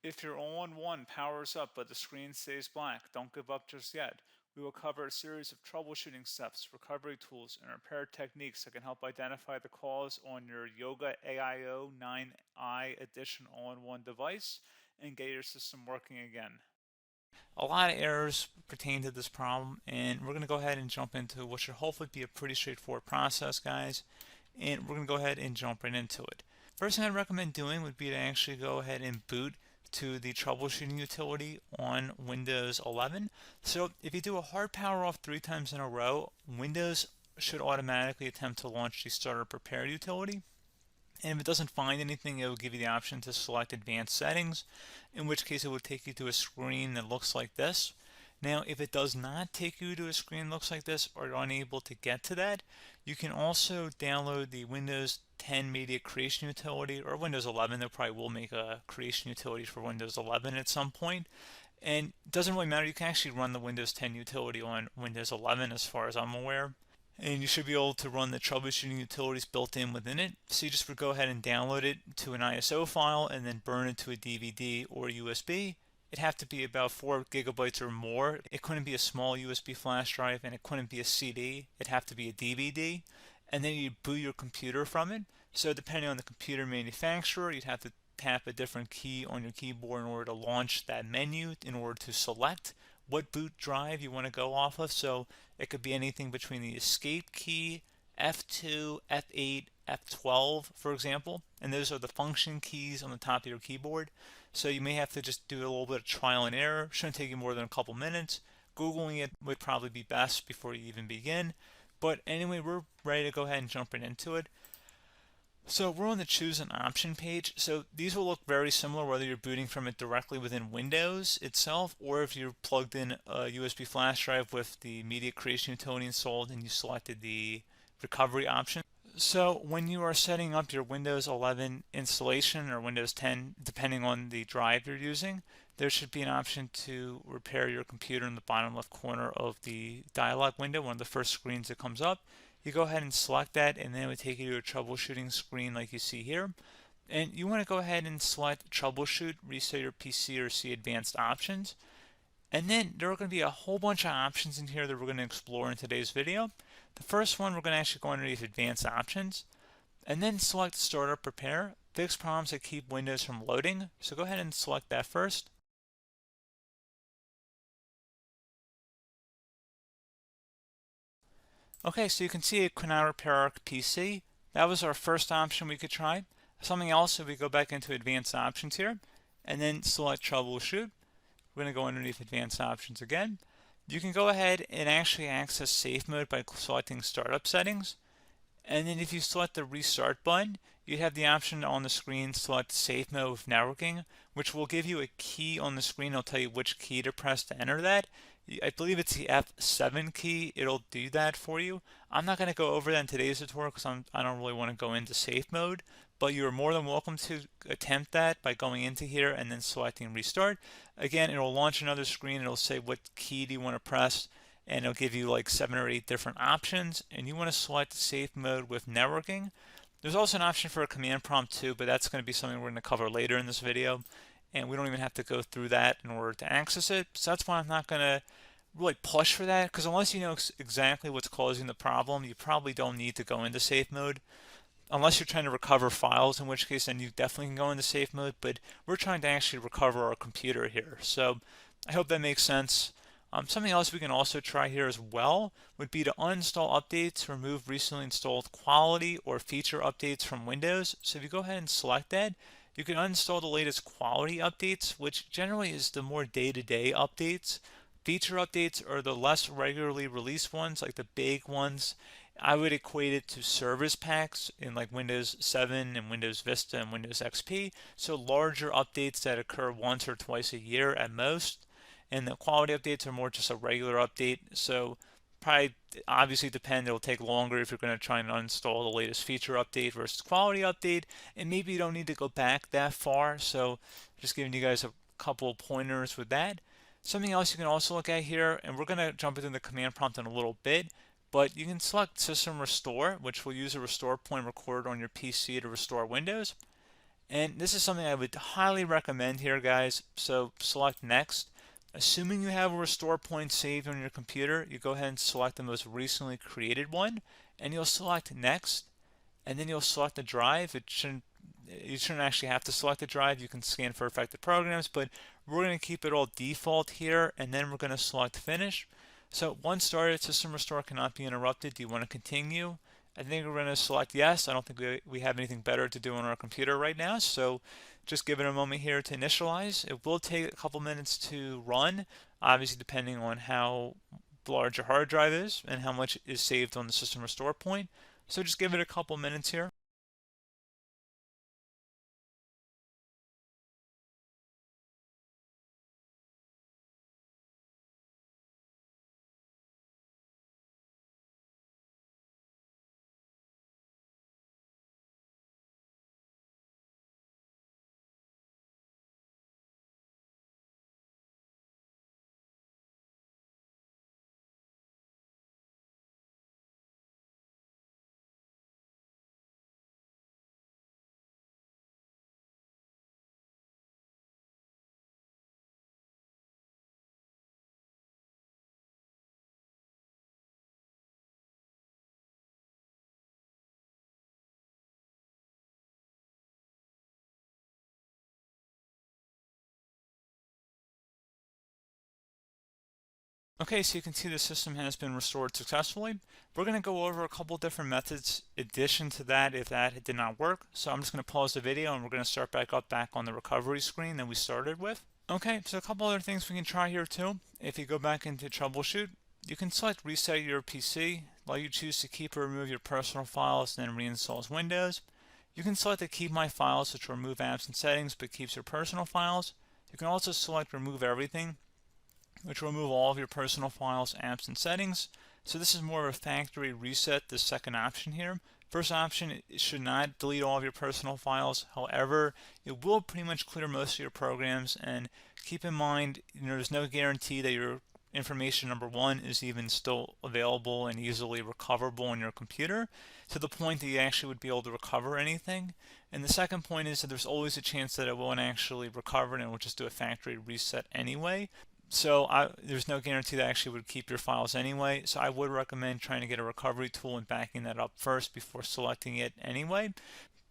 If your all-in-one powers up but the screen stays black, don't give up just yet. We will cover a series of troubleshooting steps, recovery tools, and repair techniques that can help identify the cause on your Yoga AIO 9i Edition all-in-one device and get your system working again. A lot of errors pertain to this problem, and we're going to go ahead and jump into what should hopefully be a pretty straightforward process, guys. And we're going to go ahead and jump right into it. First thing I'd recommend doing would be to actually go ahead and boot to the troubleshooting utility on Windows 11. So if you do a hard power off 3 times in a row, Windows should automatically attempt to launch the startup repair utility. And if it doesn't find anything, it will give you the option to select advanced settings, in which case it will take you to a screen that looks like this. Now, if it does not take you to a screen that looks like this, or you're unable to get to that, you can also download the Windows 10 Media Creation Utility, or Windows 11. They probably will make a creation utility for Windows 11 at some point. And it doesn't really matter, you can actually run the Windows 10 utility on Windows 11 as far as I'm aware. And you should be able to run the troubleshooting utilities built in within it. So you just would go ahead and download it to an ISO file and then burn it to a DVD or USB. It'd have to be about 4 gigabytes or more. It couldn't be a small USB flash drive, and it couldn't be a CD. It'd have to be a DVD. And then you'd boot your computer from it. So depending on the computer manufacturer, you'd have to tap a different key on your keyboard in order to launch that menu, in order to select what boot drive you want to go off of. So it could be anything between the escape key, F2, F8, F12, for example, and those are the function keys on the top of your keyboard. So you may have to just do a little bit of trial and error. Shouldn't take you more than a couple minutes. Googling it would probably be best before you even begin. But anyway, we're ready to go ahead and jump right into it. So we're on the choose an option page. So these will look very similar whether you're booting from it directly within Windows itself, or if you're plugged in a USB flash drive with the media creation utility installed and you selected the recovery option. So when you are setting up your Windows 11 installation or Windows 10, depending on the drive you're using, there should be an option to repair your computer in the bottom left corner of the dialog window, one of the first screens that comes up. You go ahead and select that, and then it would take you to a troubleshooting screen like you see here. And you want to go ahead and select troubleshoot, reset your PC, or see advanced options. And then there are going to be a whole bunch of options in here that we're going to explore in today's video. The first one, we're going to actually go underneath advanced options and then select startup repair, fix problems that keep Windows from loading. So go ahead and select that first. Okay, so you can see it could now repair our PC. That was our first option we could try. Something else, if we go back into advanced options here and then select troubleshoot, we're going to go underneath advanced options again. You can go ahead and actually access safe mode by selecting startup settings. And then if you select the restart button, you have the option on the screen select safe mode with networking, which will give you a key on the screen. It'll tell you which key to press to enter that. I believe it's the F7 key. It'll do that for you. I'm not going to go over that in today's tutorial because I don't really want to go into safe mode, but you're more than welcome to attempt that by going into here and then selecting restart. Again, it'll launch another screen. It'll say what key do you want to press, and it'll give you like 7 or 8 different options, and you want to select safe mode with networking. There's also an option for a command prompt too, but that's going to be something we're going to cover later in this video, and we don't even have to go through that in order to access it. So that's why I'm not going to really push for that, because unless you know exactly what's causing the problem, you probably don't need to go into safe mode. Unless you're trying to recover files, in which case then you definitely can go into safe mode, but we're trying to actually recover our computer here. So I hope that makes sense. Something else we can also try here as well would be to uninstall updates, remove recently installed quality or feature updates from Windows. So if you go ahead and select that, you can uninstall the latest quality updates, which generally is the more day-to-day updates. Feature updates are the less regularly released ones, like the big ones. I would equate it to service packs in like Windows 7 and Windows Vista and Windows XP. So larger updates that occur once or twice a year at most. And the quality updates are more just a regular update. So probably obviously it'll take longer if you're going to try and uninstall the latest feature update versus quality update. And maybe you don't need to go back that far. So just giving you guys a couple of pointers with that. Something else you can also look at here, and we're going to jump into the command prompt in a little bit, but you can select System Restore, which will use a restore point recorded on your PC to restore Windows. And this is something I would highly recommend here, guys. So select next. Assuming you have a restore point saved on your computer, you go ahead and select the most recently created one, and you'll select next, and then you'll select the drive. You shouldn't actually have to select the drive. You can scan for affected programs, but we're going to keep it all default here, and then we're going to select finish. So once started, system restore cannot be interrupted. Do you want to continue? I think we're going to select yes. I don't think we have anything better to do on our computer right now, so just give it a moment here to initialize. It will take a couple minutes to run, obviously depending on how large your hard drive is and how much is saved on the system restore point. So just give it a couple minutes here. Okay, so you can see the system has been restored successfully. We're going to go over a couple different methods addition to that if that did not work. So I'm just going to pause the video and we're going to start back on the recovery screen that we started with. Okay, so a couple other things we can try here too. If you go back into troubleshoot, you can select reset your PC, let you choose to keep or remove your personal files, and then reinstalls Windows. You can select to keep my files, which will remove apps and settings but keeps your personal files. You can also select remove everything, which will remove all of your personal files, apps, and settings. So this is more of a factory reset, the second option here. First option, it should not delete all of your personal files. However, it will pretty much clear most of your programs. And keep in mind, there's no guarantee that your information, number one, is even still available and easily recoverable on your computer to the point that you actually would be able to recover anything. And the second point is that there's always a chance that it won't actually recover and it will just do a factory reset anyway. So there's no guarantee that actually would keep your files anyway. So I would recommend trying to get a recovery tool and backing that up first before selecting it anyway.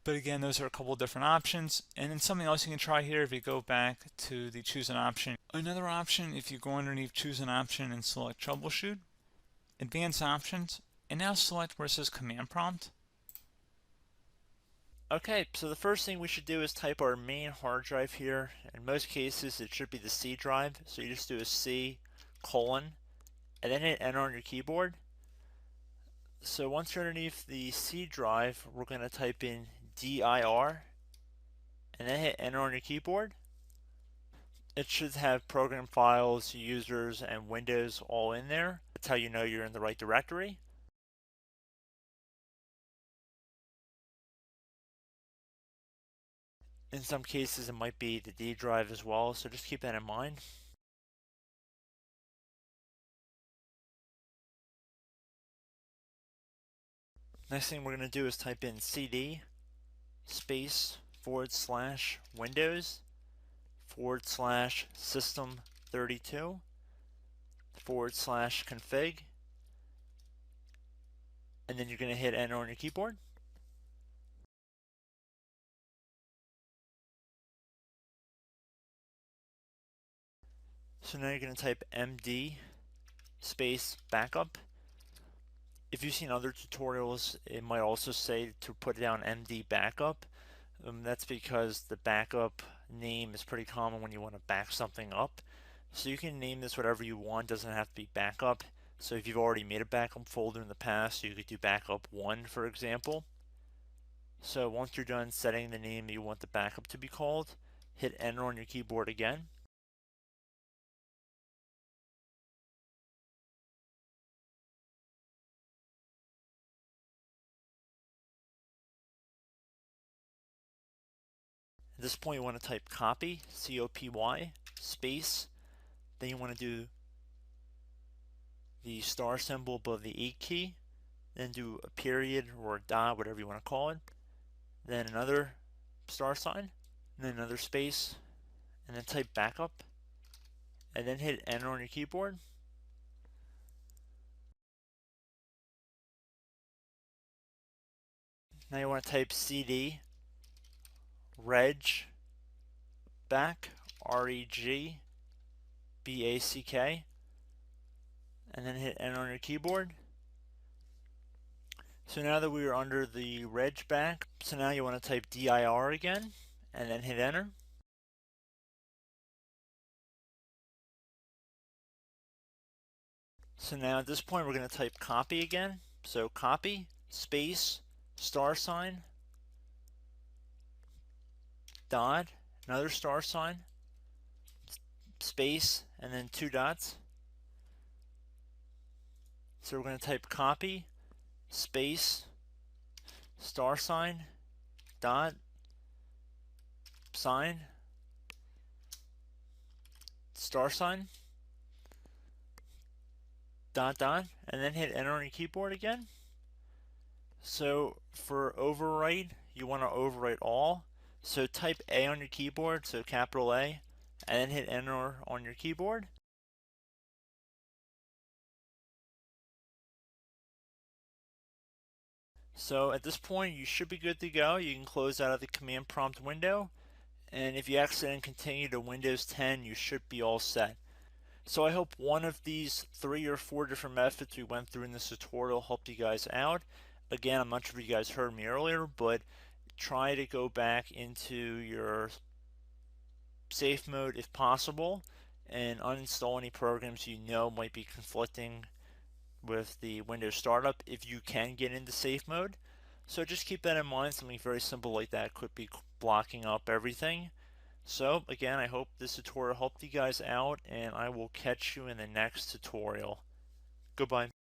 But again, those are a couple different options. And then something else you can try here if you go back to the choose an option. Another option, if you go underneath choose an option and select troubleshoot, advanced options, and now select where it says command prompt. Okay, so the first thing we should do is type our main hard drive here. In most cases, it should be the C drive. So you just do a C colon and then hit enter on your keyboard. So once you're underneath the C drive, we're going to type in dir and then hit enter on your keyboard. It should have program files, users, and Windows all in there. That's how you know you're in the right directory. In some cases, it might be the D drive as well, so just keep that in mind. Next thing we're going to do is type in cd space / Windows / system 32 / config, and then you're going to hit enter on your keyboard. So now you're going to type md space backup. If you've seen other tutorials, it might also say to put down md backup. That's because the backup name is pretty common when you want to back something up. So you can name this whatever you want, doesn't have to be backup. So if you've already made a backup folder in the past, you could do backup 1, for example. So once you're done setting the name you want the backup to be called, hit enter on your keyboard again. At this point you want to type copy, C-O-P-Y, space, then you want to do the star symbol above the 8 key, then do a period or a dot, whatever you want to call it, then another $, and then another space, and then type backup, and then hit enter on your keyboard. Now you want to type cd reg back, REG BACK, and then hit enter on your keyboard. So now that we are under the reg back, so now you want to type dir again, and then hit enter. So now at this point we're going to type copy again. So copy, space, $, dot, another $, space, and then 2 dots. So we're going to type copy, space, $, dot, sign, $, dot, dot, and then hit enter on your keyboard again. So for overwrite, you want to overwrite all. So type A on your keyboard, so capital A, and then hit enter on your keyboard. So at this point, you should be good to go. You can close out of the command prompt window, and if you accidentally continue to Windows 10, you should be all set. So I hope one of these 3 or 4 different methods we went through in this tutorial helped you guys out. Again, I'm not sure if you guys heard me earlier, but try to go back into your safe mode if possible and uninstall any programs you know might be conflicting with the Windows startup if you can get into safe mode. So just keep that in mind. Something very simple like that could be blocking up everything. So again, I hope this tutorial helped you guys out, and I will catch you in the next tutorial. Goodbye.